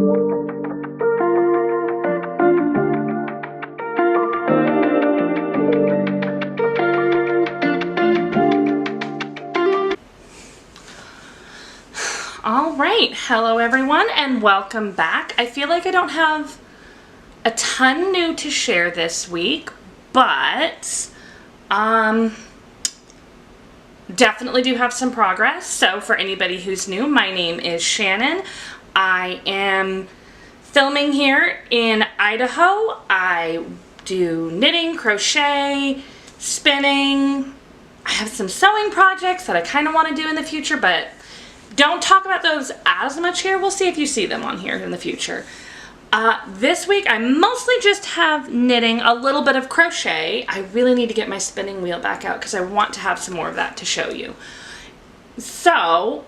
Alright, hello everyone and welcome back. I feel like I don't have a ton new to share this week, but definitely do have some progress. So for anybody who's new, my name is Shannon. I am filming here in Idaho. I do knitting, crochet, spinning. I have some sewing projects that I kind of want to do in the future, but don't talk about those as much here. We'll see if you see them on here in the future. This week I mostly just have knitting, a little bit of crochet. I really need to get my spinning wheel back out because I want to have some more of that to show you. So,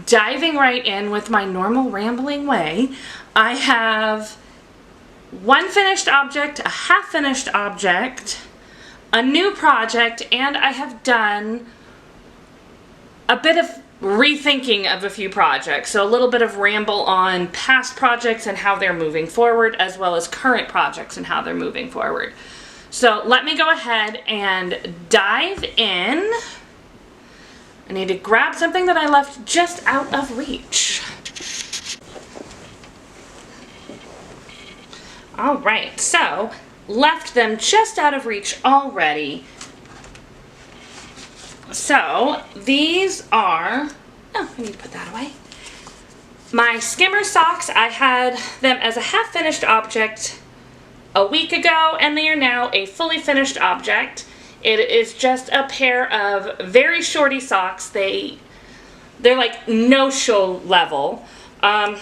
diving right in with my normal rambling way, I have one finished object, a half finished object, a new project, and I have done a bit of rethinking of a few projects. So a little bit of ramble on past projects and how they're moving forward, as well as current projects and how they're moving forward. So let me go ahead and dive in. I need to grab something that I left just out of reach. All right, so left them just out of reach already. So these are, oh, I need to put that away. My Skimmer Socks. I had them as a half finished object a week ago, and they are now a fully finished object. It is just a pair of very shorty socks. They're like no-show level. I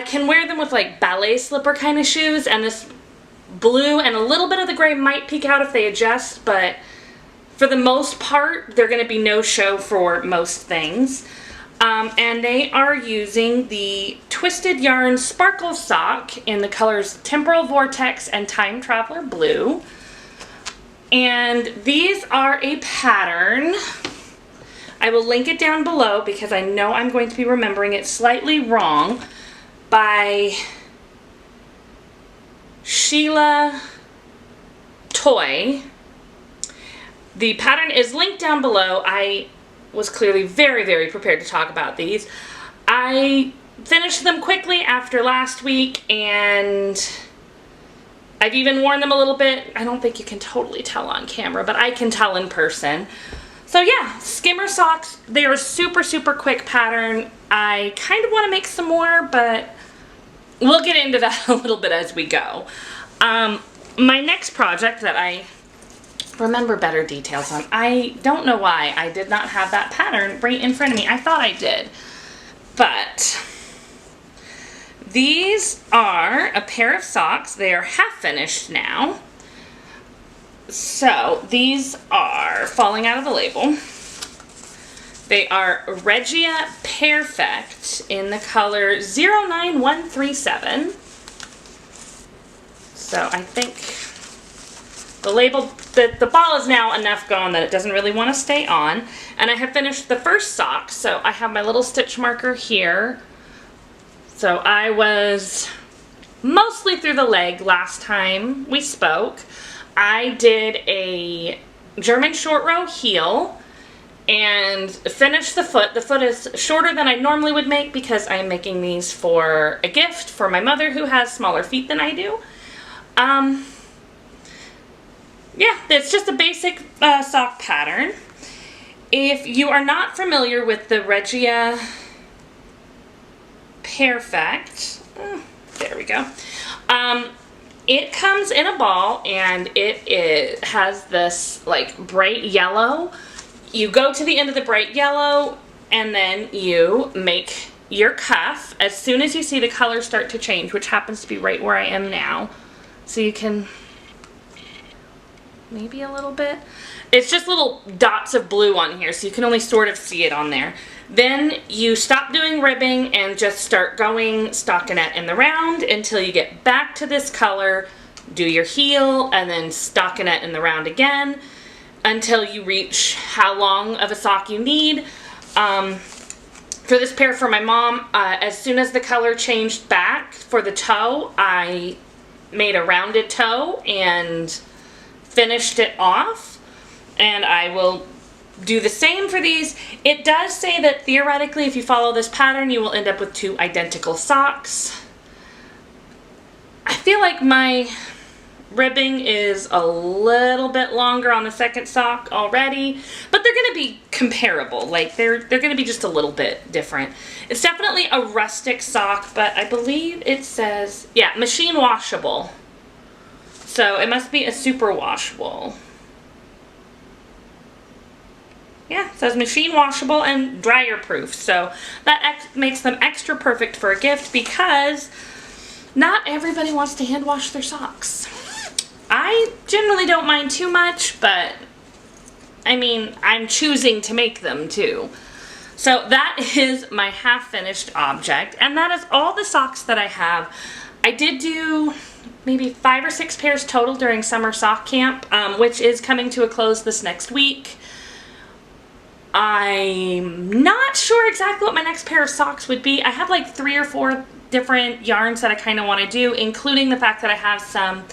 can wear them with like ballet slipper kind of shoes, and this blue and a little bit of the gray might peek out if they adjust, but for the most part, they're going to be no-show for most things. And they are using the Twisted Yarn Sparkle Sock in the colors Temporal Vortex and Time Traveler Blue. And these are a pattern. I will link it down below because I know I'm going to be remembering it slightly wrong, by Sheila Toy. The pattern is linked down below. I was clearly very, very prepared to talk about these. I finished them quickly after last week, and I've even worn them a little bit. I don't think you can totally tell on camera, but I can tell in person. So yeah, Skimmer Socks. They're a super, super quick pattern. I kind of want to make some more, but we'll get into that a little bit as we go. My next project that I remember better details on, I don't know why I did not have that pattern right in front of me. I thought I did, but these are a pair of socks. They are half finished now. So these are falling out of the label. They are Regia Perfect in the color 09137. So I think the label, the ball is now enough gone that it doesn't really want to stay on. And I have finished the first sock, so I have my little stitch marker here. So I was mostly through the leg last time we spoke. I did a German short row heel and finished the foot. The foot is shorter than I normally would make because I'm making these for a gift for my mother who has smaller feet than I do. Yeah, it's just a basic sock pattern. If you are not familiar with the Regia Perfect, there we go. It comes in a ball, and it has this like bright yellow. You go to the end of the bright yellow, and then you make your cuff as soon as you see the color start to change, which happens to be right where I am now. So you can, maybe a little bit. It's just little dots of blue on here, so you can only sort of see it on there. Then you stop doing ribbing and just start going stockinette in the round until you get back to this color. Do your heel and then stockinette in the round again until you reach how long of a sock you need. for this pair for my mom, as soon as the color changed back for the toe, I made a rounded toe and finished it off. And I will do the same for these. It does say that theoretically, if you follow this pattern, you will end up with 2 identical socks. I feel like my ribbing is a little bit longer on the second sock already, but they're going to be comparable. Like they're going to be just a little bit different. It's definitely a rustic sock, but I believe it says, yeah, machine washable. So it must be a super washable. Yeah, it says machine washable and dryer proof. So that makes them extra perfect for a gift because not everybody wants to hand wash their socks. I generally don't mind too much, but I mean, I'm choosing to make them too. So that is my half-finished object, and that is all the socks that I have. I did do maybe 5 or 6 pairs total during summer sock camp, which is coming to a close this next week. I'm not sure exactly what my next pair of socks would be. I have like 3 or 4 different yarns that I kind of want to do, including the fact that I have some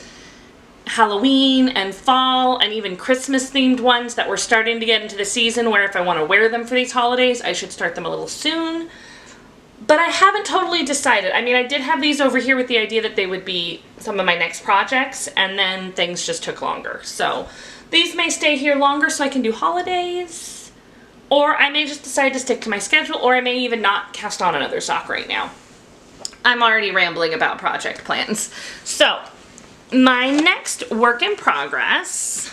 Halloween and fall and even Christmas themed ones that we're starting to get into the season where if I want to wear them for these holidays, I should start them a little soon. But I haven't totally decided. I mean, I did have these over here with the idea that they would be some of my next projects, and then things just took longer. So these may stay here longer so I can do holidays, or I may just decide to stick to my schedule, or I may even not cast on another sock right now. I'm already rambling about project plans. So my next work in progress,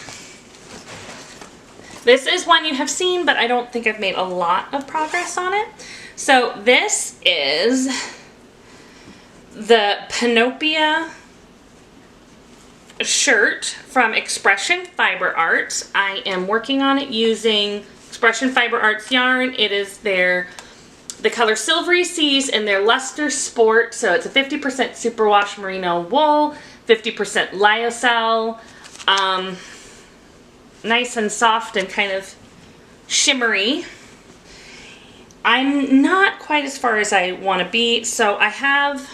this is one you have seen, but I don't think I've made a lot of progress on it. So this is the Panopeia shirt from Expression Fiber Arts. I am working on it using Expression Fiber Arts yarn. It is the color Silvery Seas in their Luster Sport. So it's a 50% superwash merino wool, 50% lyocell, nice and soft and kind of shimmery. I'm not quite as far as I want to be, so I have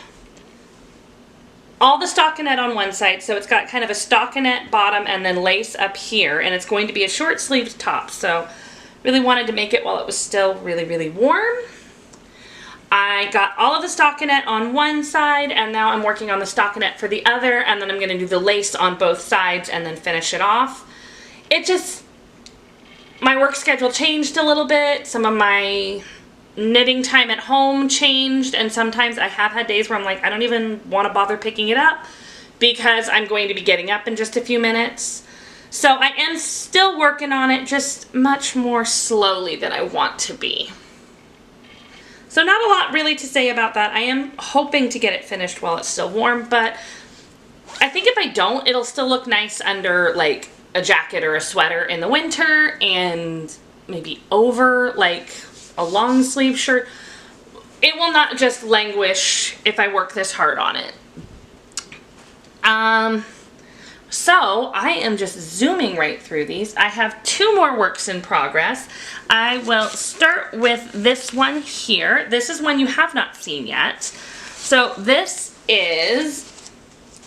all the stockinette on one side, so it's got kind of a stockinette bottom and then lace up here, and it's going to be a short sleeved top, so really wanted to make it while it was still really, really warm. I got all of the stockinette on one side, and now I'm working on the stockinette for the other, and then I'm going to do the lace on both sides and then finish it off. My work schedule changed a little bit. Some of my knitting time at home changed, and sometimes I have had days where I'm like, I don't even want to bother picking it up because I'm going to be getting up in just a few minutes. So I am still working on it, just much more slowly than I want to be. So not a lot really to say about that. I am hoping to get it finished while it's still warm, but I think if I don't, it'll still look nice under like a jacket or a sweater in the winter, and maybe over like a long sleeve shirt. It will not just languish if I work this hard on it. So I am just zooming right through these. I have 2 more works in progress. I will start with this one here. This is one you have not seen yet. So this is,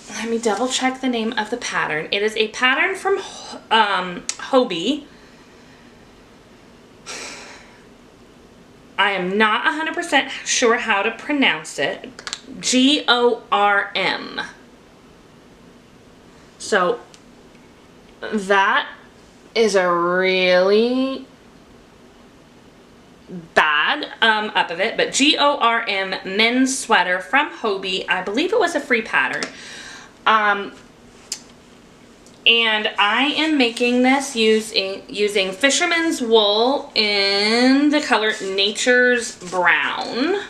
let me double check the name of the pattern. It is a pattern from Hobbii. I am not 100% sure how to pronounce it. G-O-R-M. So that is a really bad up of it, but G-O-R-M men's sweater from Hobbii. I believe it was a free pattern. And I am making this using fisherman's wool in the color Nature's Brown.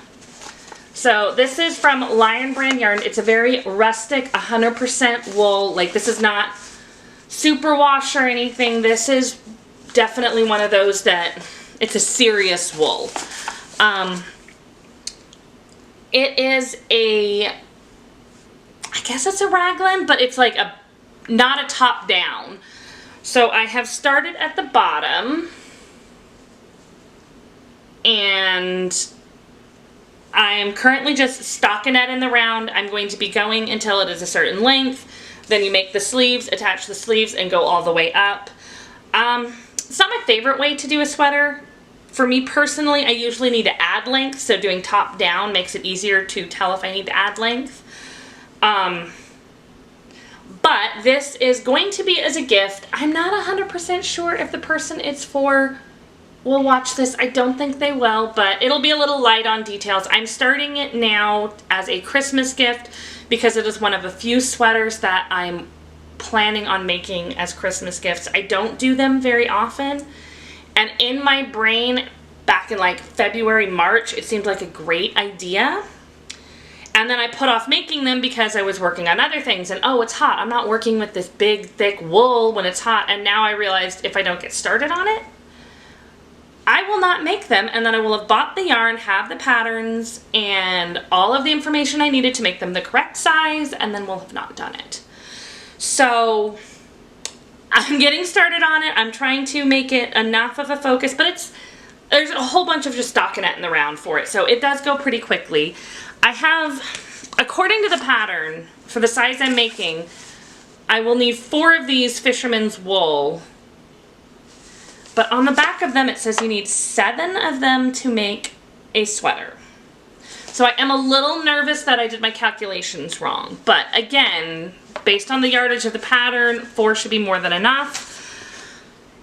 So this is from Lion Brand Yarn. It's a very rustic, 100% wool. Like, this is not superwash or anything. This is definitely one of those that it's a serious wool. It is I guess it's a raglan, but it's like not a top down. So I have started at the bottom, and I'm currently just stockinette in the round. I'm going to be going until it is a certain length. Then you make the sleeves, attach the sleeves, and go all the way up. It's not my favorite way to do a sweater. For me personally, I usually need to add length, so doing top down makes it easier to tell if I need to add length. But this is going to be as a gift. I'm not 100% sure if the person it's for will watch this. I don't think they will, but it'll be a little light on details. I'm starting it now as a Christmas gift because it is one of a few sweaters that I'm planning on making as Christmas gifts. I don't do them very often, and in my brain back in like February, March, it seemed like a great idea. And then I put off making them because I was working on other things, and oh, it's hot. I'm not working with this big, thick wool when it's hot, and now I realized if I don't get started on it, I will not make them, and then I will have bought the yarn, have the patterns, and all of the information I needed to make them the correct size, and then we'll have not done it. So I'm getting started on it. I'm trying to make it enough of a focus, but there's a whole bunch of just stockinette in the round for it, so it does go pretty quickly. I have, according to the pattern, for the size I'm making, I will need 4 of these fisherman's wool. But on the back of them, it says you need 7 of them to make a sweater. So I am a little nervous that I did my calculations wrong. But again, based on the yardage of the pattern, 4 should be more than enough.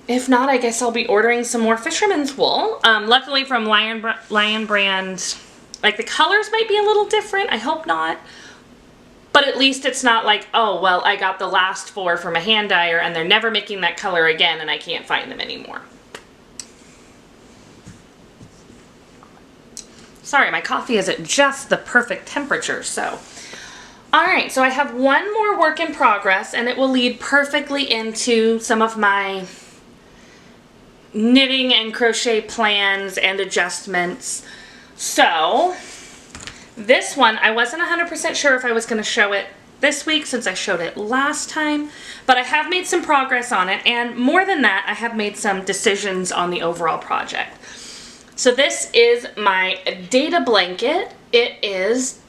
If not, I guess I'll be ordering some more fisherman's wool. Luckily from Lion Brand, like the colors might be a little different. I hope not. But at least it's not like, oh, well, I got the last 4 from a hand dyer and they're never making that color again and I can't find them anymore. Sorry, my coffee is at just the perfect temperature, so. Alright, so I have one more work in progress and it will lead perfectly into some of my knitting and crochet plans and adjustments. So, this one, I wasn't 100% sure if I was going to show it this week since I showed it last time, but I have made some progress on it, and more than that, I have made some decisions on the overall project. So this is my data blanket. It is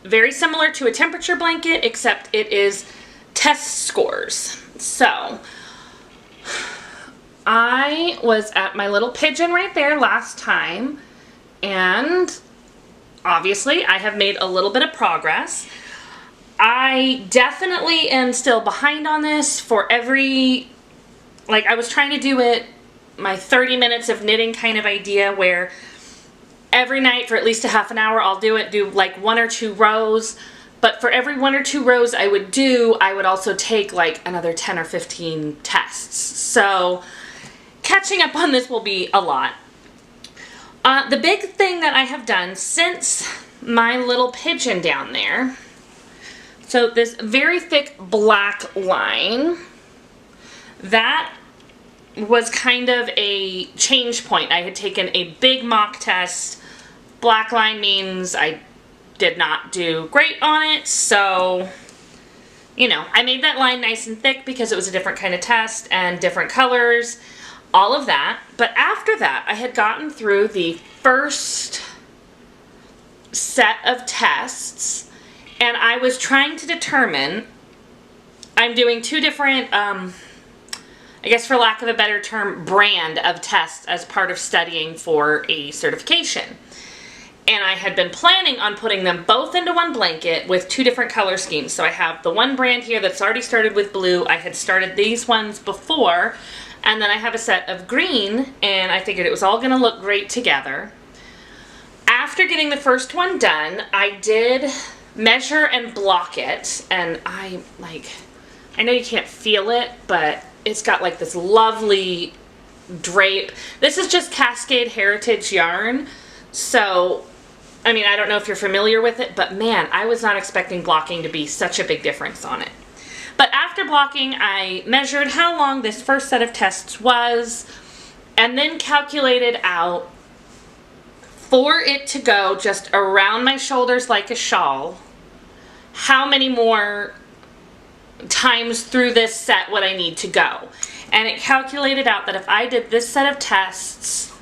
very similar to a temperature blanket, except it is test scores. So, I was at my little pigeon right there last time, and obviously, I have made a little bit of progress. I definitely am still behind on this for every, like I was trying to do it, my 30 minutes of knitting kind of idea where every night for at least a half an hour I'll do like 1 or 2 rows, but for every 1 or 2 rows I would do, I would also take like another 10 or 15 tests. So catching up on this will be a lot. The big thing that I have done since my little pigeon down there, so this very thick black line, that was kind of a change point. I had taken a big mock test. Black line means I did not do great on it, so, you know, I made that line nice and thick because it was a different kind of test and different colors. All of that, but after that, I had gotten through the first set of tests, and I was trying to determine, I'm doing 2 different, I guess for lack of a better term, brand of tests as part of studying for a certification. And I had been planning on putting them both into one blanket with 2 different color schemes. So I have the one brand here that's already started with blue. I had started these ones before. And then I have a set of green, and I figured it was all going to look great together. After getting the first one done, I did measure and block it, and I know you can't feel it, but it's got like this lovely drape. This is just Cascade Heritage yarn, so, I mean, I don't know if you're familiar with it, but man, I was not expecting blocking to be such a big difference on it. But after blocking, I measured how long this first set of tests was, and then calculated out for it to go just around my shoulders like a shawl, how many more times through this set would I need to go. And it calculated out that if I did this set of tests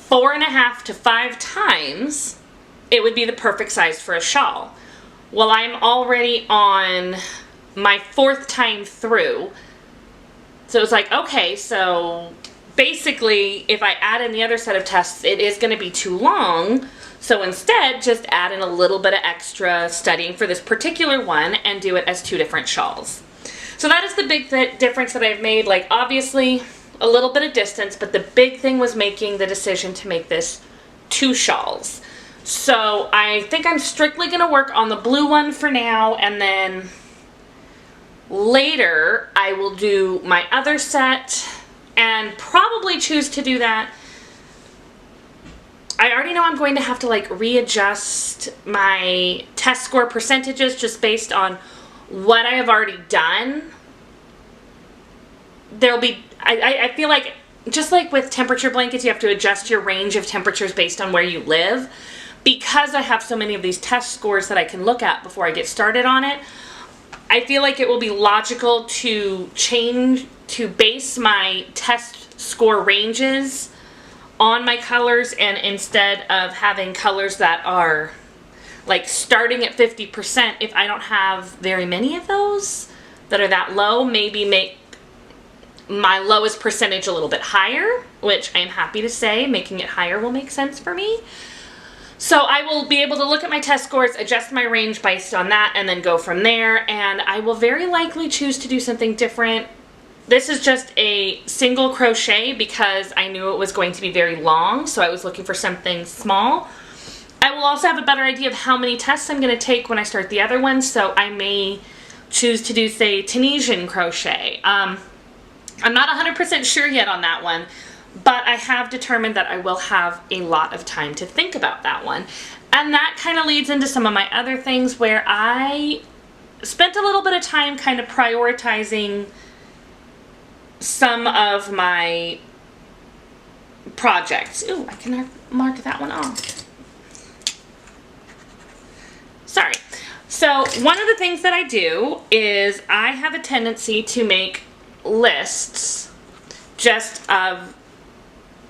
4.5 to 5 times, it would be the perfect size for a shawl. Well, I'm already on my 4th time through. So it's like, okay, so basically if I add in the other set of tests, it is going to be too long. So instead, just add in a little bit of extra studying for this particular one and do it as 2 different shawls. So that is the big difference that I've made. Like, obviously a little bit of distance, but the big thing was making the decision to make this 2 shawls. So I think I'm strictly going to work on the blue one for now, and then later I will do my other set and probably choose to do that. I already know I'm going to have to like readjust my test score percentages just based on what I have already done. There'll be, I feel like, just like with temperature blankets, you have to adjust your range of temperatures based on where you live. Because I have so many of these test scores that I can look at before I get started on it, I feel like it will be logical to base my test score ranges on my colors, and instead of having colors that are like starting at 50%, if I don't have very many of those that are that low, maybe make my lowest percentage a little bit higher, which I'm happy to say making it higher will make sense for me. So I will be able to look at my test scores, adjust my range based on that, and then go from there. And I will very likely choose to do something different. This is just a single crochet because I knew it was going to be very long, so I was looking for something small. I will also have a better idea of how many tests I'm going to take when I start the other ones, so I may choose to do, say, Tunisian crochet. I'm not 100% sure yet on that one, but I have determined that I will have a lot of time to think about that one. And that kind of leads into some of my other things where I spent a little bit of time kind of prioritizing some of my projects. Ooh, I can mark that one off. Sorry. So one of the things that I do is I have a tendency to make lists just of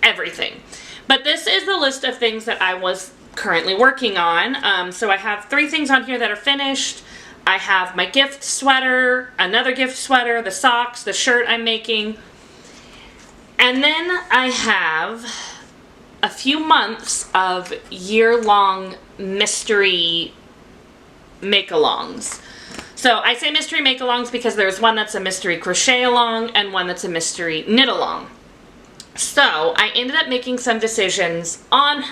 everything. But this is the list of things that I was currently working on. So I have 3 things on here that are finished. I have my gift sweater, another gift sweater, the socks, the shirt I'm making. And then I have a few months of year-long mystery make-alongs. So I say mystery make-alongs because there's one that's a mystery crochet-along and one that's a mystery knit-along. So I ended up making some decisions on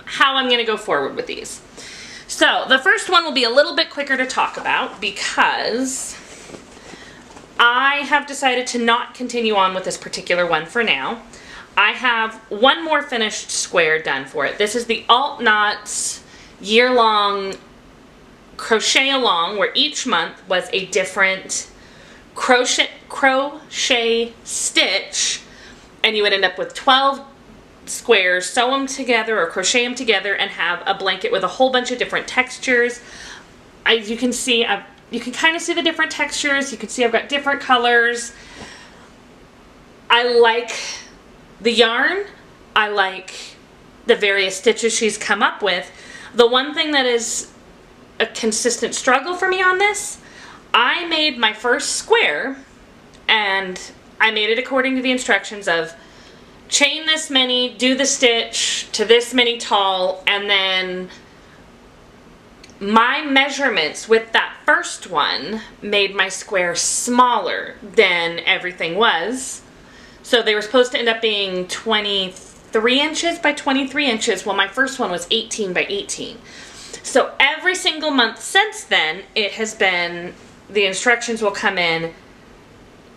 how I'm going to go forward with these. So the first one will be a little bit quicker to talk about because I have decided to not continue on with this particular one for now. I have one more finished square done for it. This is the Alt Knots year-long crochet along, where each month was a different crochet stitch, and you would end up with 12 squares, sew them together or crochet them together and have a blanket with a whole bunch of different textures. As you can see, you can kind of see the different textures. You can see I've got different colors. I like the yarn. I like the various stitches she's come up with. The one thing that is a consistent struggle for me on this, I made my first square and I made it according to the instructions of chain this many, do the stitch to this many tall, and then my measurements with that first one made my square smaller than everything was. So they were supposed to end up being 23 inches by 23 inches. Well, my first one was 18 by 18. So every single month since then, it has been, the instructions will come in,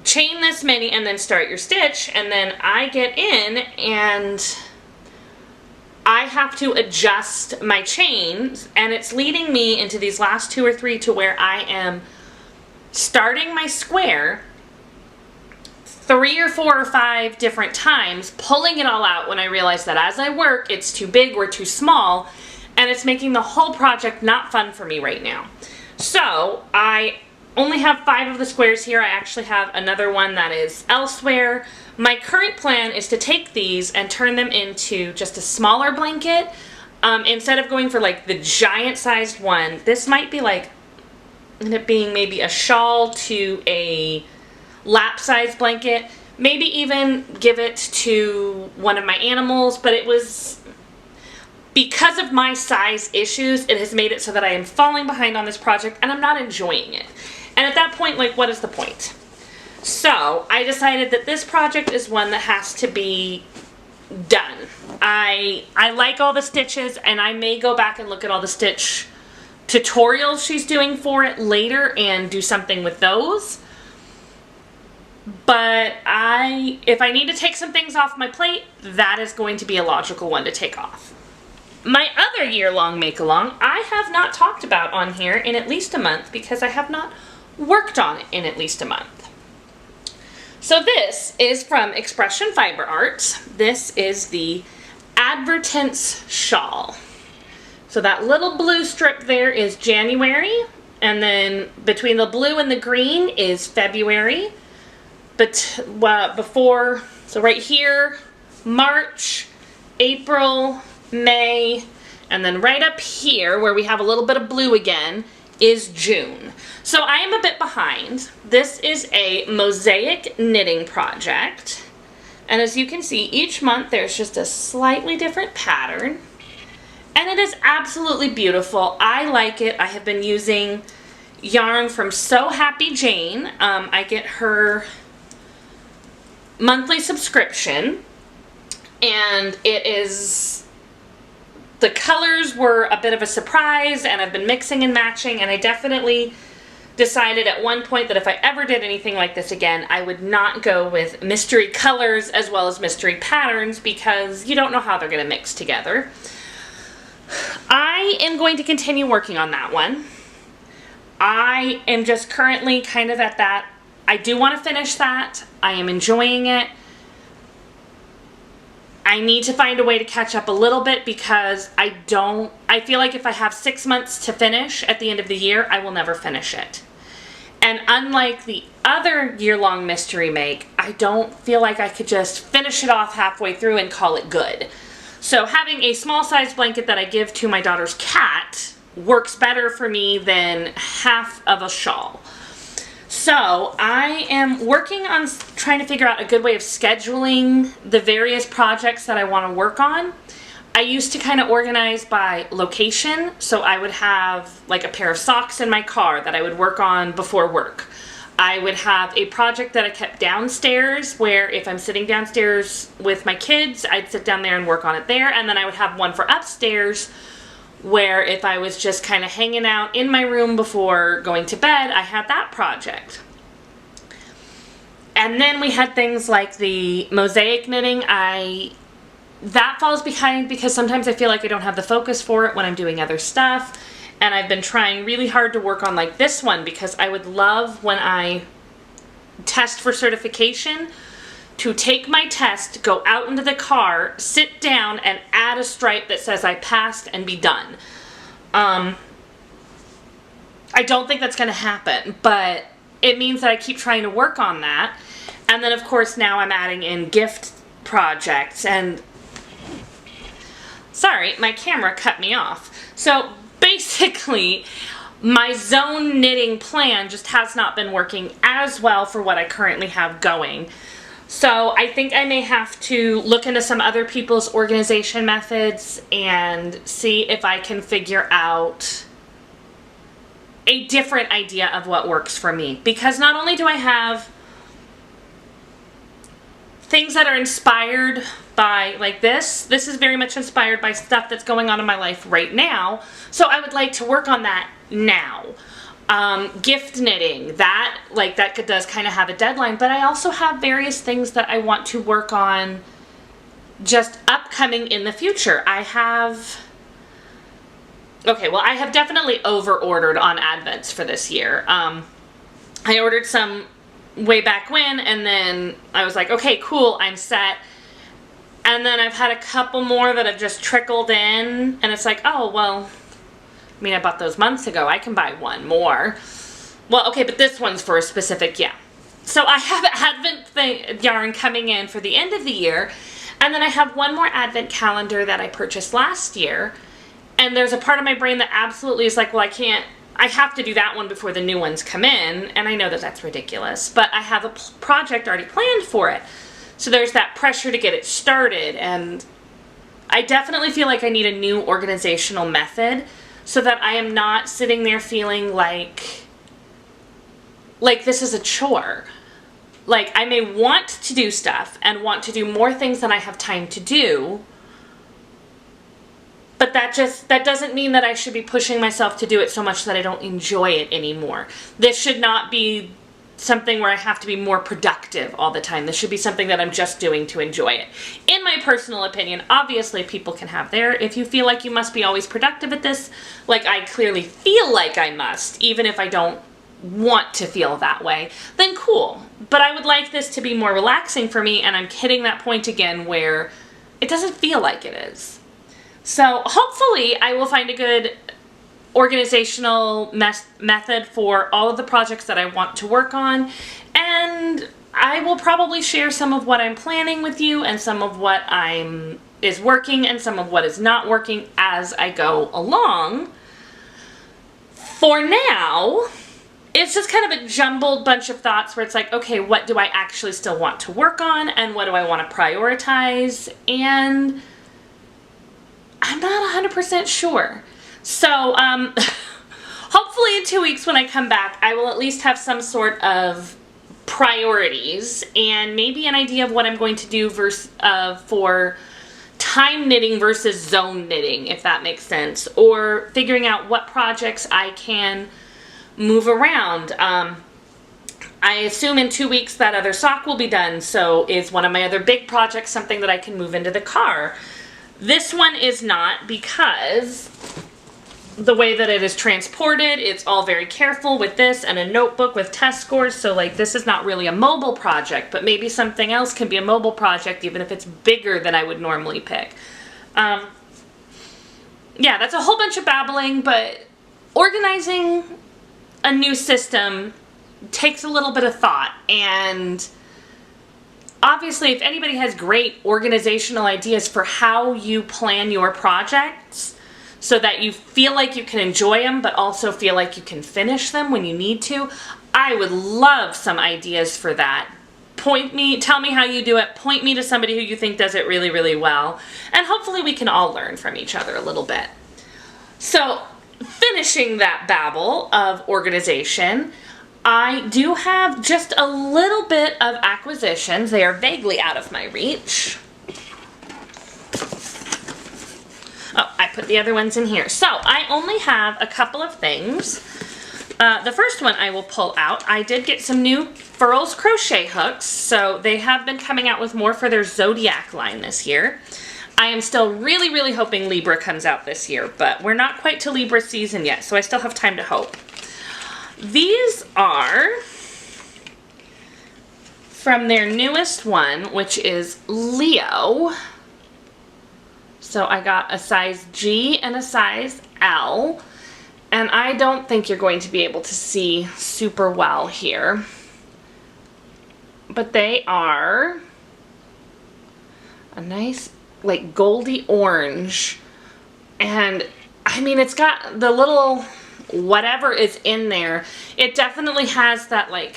chain this many and then start your stitch, and then I get in and I have to adjust my chains, and it's leading me into these last 2 or 3 to where I am starting my square 3 or 4 or 5 different times, pulling it all out when I realize that as I work it's too big or too small, and it's making the whole project not fun for me right now. So I only have 5 of the squares here. I actually have another one that is elsewhere. My current plan is to take these and turn them into just a smaller blanket. instead of going for like the giant sized one, this might be like, end up being maybe a shawl to a lap size blanket, maybe even give it to one of my animals, but it was, because of my size issues, it has made it so that I am falling behind on this project and I'm not enjoying it. And at that point, like, what is the point? So I decided that this project is one that has to be done. I like all the stitches, and I may go back and look at all the stitch tutorials she's doing for it later and do something with those. But if I need to take some things off my plate, that is going to be a logical one to take off. My other year-long make-along, I have not talked about on here in at least a month because I have not worked on it in at least a month. So this is from Expression Fiber Arts. This is the Advertence shawl. So that little blue strip there is January, and then between the blue and the green is February. But so right here, March, April, May, and then right up here where we have a little bit of blue again is June. So I am a bit behind. This is a mosaic knitting project, and as you can see, each month there's just a slightly different pattern, and it is absolutely beautiful. I like it. I have been using yarn from So Happy Jane. I get her monthly subscription, and the colors were a bit of a surprise, and I've been mixing and matching, and I definitely decided at one point that if I ever did anything like this again, I would not go with mystery colors as well as mystery patterns because you don't know how they're going to mix together. I am going to continue working on that one. I am just currently kind of at that. I do want to finish that. I am enjoying it. I need to find a way to catch up a little bit because I feel like if I have 6 months to finish at the end of the year, I will never finish it. And unlike the other year-long mystery make, I don't feel like I could just finish it off halfway through and call it good. So having a small size blanket that I give to my daughter's cat works better for me than half of a shawl. So I am working on trying to figure out a good way of scheduling the various projects that I want to work on. I used to kind of organize by location, so I would have like a pair of socks in my car that I would work on before work. I would have a project that I kept downstairs where if I'm sitting downstairs with my kids, I'd sit down there and work on it there, and then I would have one for upstairs where if I was just kind of hanging out in my room before going to bed, I had that project. And then we had things like the mosaic knitting. That falls behind because sometimes I feel like I don't have the focus for it when I'm doing other stuff. And I've been trying really hard to work on like this one because I would love when I test for certification to take my test, go out into the car, sit down, and add a stripe that says I passed and be done. I don't think that's going to happen, but it means that I keep trying to work on that. And then, of course, now I'm adding in gift projects. And sorry, my camera cut me off. So basically, my zone knitting plan just has not been working as well for what I currently have going. So I think I may have to look into some other people's organization methods and see if I can figure out a different idea of what works for me. Because not only do I have things that are inspired by, like this is very much inspired by stuff that's going on in my life right now. So I would like to work on that now. Gift knitting, that does kind of have a deadline, but I also have various things that I want to work on just upcoming in the future. I have definitely over-ordered on Advents for this year. I ordered some way back when, and then I was like, okay, cool, I'm set. And then I've had a couple more that have just trickled in, and it's like, oh, well, I mean, I bought those months ago. I can buy one more. Well, okay, but this one's for a specific, yeah. So I have Advent yarn coming in for the end of the year. And then I have one more Advent calendar that I purchased last year. And there's a part of my brain that absolutely is like, well, I have to do that one before the new ones come in. And I know that that's ridiculous, but I have a project already planned for it. So there's that pressure to get it started. And I definitely feel like I need a new organizational method so that I am not sitting there feeling like this is a chore. Like, I may want to do stuff and want to do more things than I have time to do, but that doesn't mean that I should be pushing myself to do it so much that I don't enjoy it anymore. This should not be something where I have to be more productive all the time. This should be something that I'm just doing to enjoy it. In my personal opinion, obviously people can have their, if you feel like you must be always productive at this, like I clearly feel like I must, even if I don't want to feel that way, then cool. But I would like this to be more relaxing for me, and I'm hitting that point again where it doesn't feel like it is. So hopefully I will find a good organizational method for all of the projects that I want to work on, and I will probably share some of what I'm planning with you and some of what is working and some of what is not working as I go along. For now, it's just kind of a jumbled bunch of thoughts where it's like, okay, what do I actually still want to work on and what do I want to prioritize? And I'm not 100% sure. So hopefully in 2 weeks when I come back, I will at least have some sort of priorities and maybe an idea of what I'm going to do for time knitting versus zone knitting, if that makes sense, or figuring out what projects I can move around. I assume in 2 weeks that other sock will be done, so is one of my other big projects something that I can move into the car. This one is not, because the way that it is transported, it's all very careful with this and a notebook with test scores, so like this is not really a mobile project, but maybe something else can be a mobile project even if it's bigger than I would normally pick. Yeah, that's a whole bunch of babbling, but organizing a new system takes a little bit of thought, and obviously if anybody has great organizational ideas for how you plan your projects so that you feel like you can enjoy them but also feel like you can finish them when you need to, I would love some ideas for that. Tell me how you do it, point me to somebody who you think does it really, really well, and hopefully we can all learn from each other a little bit. So, finishing that babble of organization, I do have just a little bit of acquisitions. They are vaguely out of my reach. Oh, I put the other ones in here. So, I only have a couple of things. The first one I will pull out. I did get some new Furls crochet hooks, so they have been coming out with more for their Zodiac line this year. I am still really, really hoping Libra comes out this year, but we're not quite to Libra season yet, so I still have time to hope. These are from their newest one, which is Leo. So I got a size G and a size L, and I don't think you're going to be able to see super well here, but they are a nice like goldy orange, and I mean it's got the little whatever is in there. It definitely has that like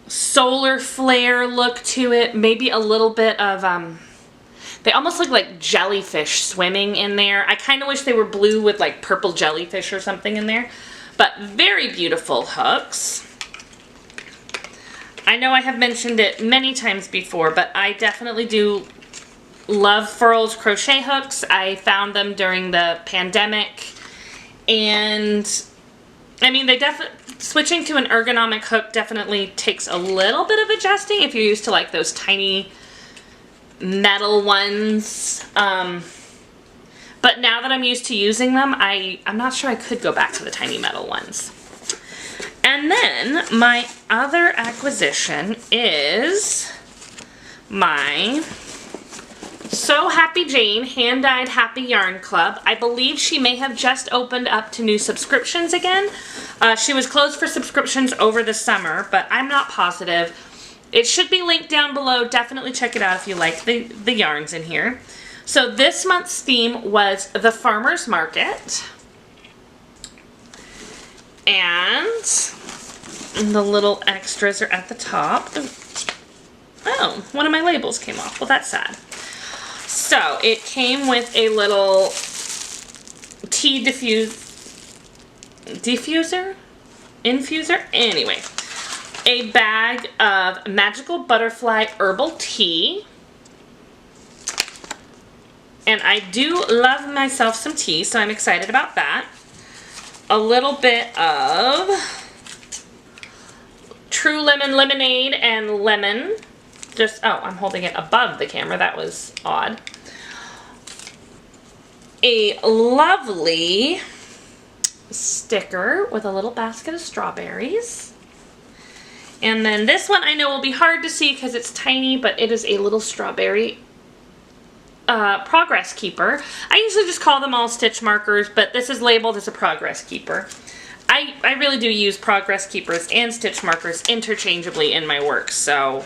solar flare look to it, maybe a little bit of they almost look like jellyfish swimming in there. I kind of wish they were blue with like purple jellyfish or something in there, but very beautiful hooks. I know I have mentioned it many times before, but I definitely do love Furls crochet hooks. I found them during the pandemic, and I mean, switching to an ergonomic hook definitely takes a little bit of adjusting if you're used to like those tiny metal ones. But now that I'm used to using them, I'm not sure I could go back to the tiny metal ones. And then my other acquisition is my So Happy Jane hand-dyed Happy Yarn Club. I believe she may have just opened up to new subscriptions again. She was closed for subscriptions over the summer, but I'm not positive. It should be linked down below. Definitely check it out if you like the yarns in here. So this month's theme was the farmer's market. And the little extras are at the top. Oh, one of my labels came off. Well, that's sad. So it came with a little tea infuser? Anyway, a bag of magical butterfly herbal tea. And I do love myself some tea, so I'm excited about that. A little bit of True Lemon Lemonade and lemon. Just, oh, I'm holding it above the camera. That was odd. A lovely sticker with a little basket of strawberries. And then this one I know will be hard to see because it's tiny, but it is a little strawberry progress keeper. I usually just call them all stitch markers, but this is labeled as a progress keeper. I really do use progress keepers and stitch markers interchangeably in my work, so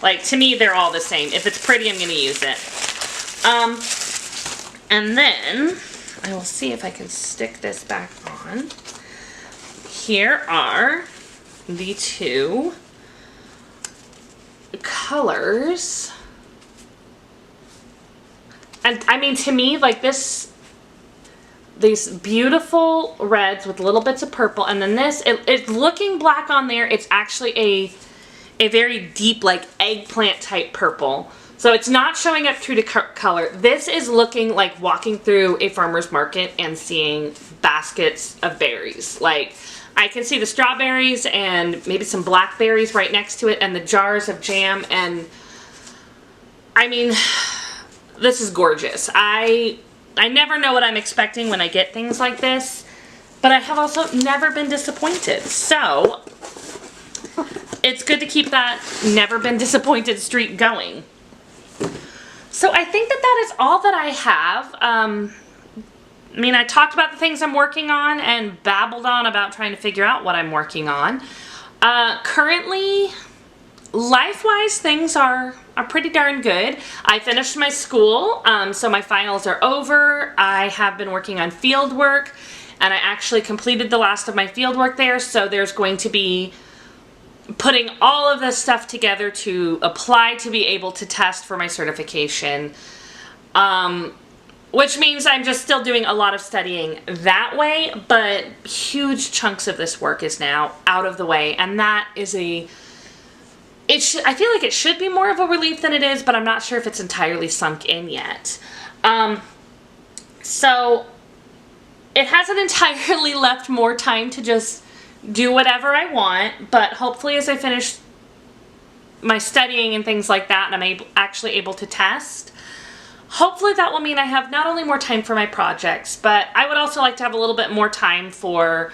like to me they're all the same. If it's pretty, I'm going to use it. And then I will see if I can stick this back on. Here are the two colors. And I mean, to me, like these beautiful reds with little bits of purple, and then this, it's looking black on there. It's actually a very deep, like eggplant type purple. So it's not showing up true to color. This is looking like walking through a farmer's market and seeing baskets of berries. Like, I can see the strawberries and maybe some blackberries right next to it, and the jars of jam, and I mean, this is gorgeous. I never know what I'm expecting when I get things like this, but I have also never been disappointed. So it's good to keep that never been disappointed streak going. So I think that is all that I have. I mean, I talked about the things I'm working on and babbled on about trying to figure out what I'm working on. Currently, life-wise, things are pretty darn good. I finished my school, so my finals are over. I have been working on field work, and I actually completed the last of my field work there, so there's going to be putting all of this stuff together to apply to be able to test for my certification, which means I'm just still doing a lot of studying that way, but huge chunks of this work is now out of the way, and that is I feel like it should be more of a relief than it is, but I'm not sure if it's entirely sunk in yet. So it hasn't entirely left more time to just do whatever I want, but hopefully as I finish my studying and things like that, and I'm actually able to test, hopefully that will mean I have not only more time for my projects, but I would also like to have a little bit more time for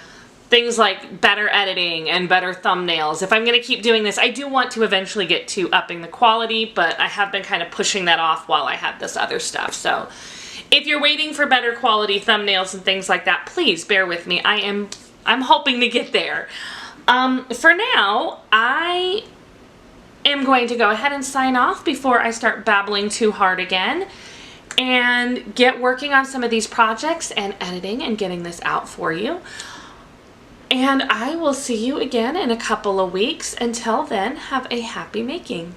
things like better editing and better thumbnails. If I'm going to keep doing this, I do want to eventually get to upping the quality, but I have been kind of pushing that off while I have this other stuff. So if you're waiting for better quality thumbnails and things like that, please bear with me. I'm hoping to get there. For now, I am going to go ahead and sign off before I start babbling too hard again and get working on some of these projects and editing and getting this out for you. And I will see you again in a couple of weeks. Until then, have a happy making.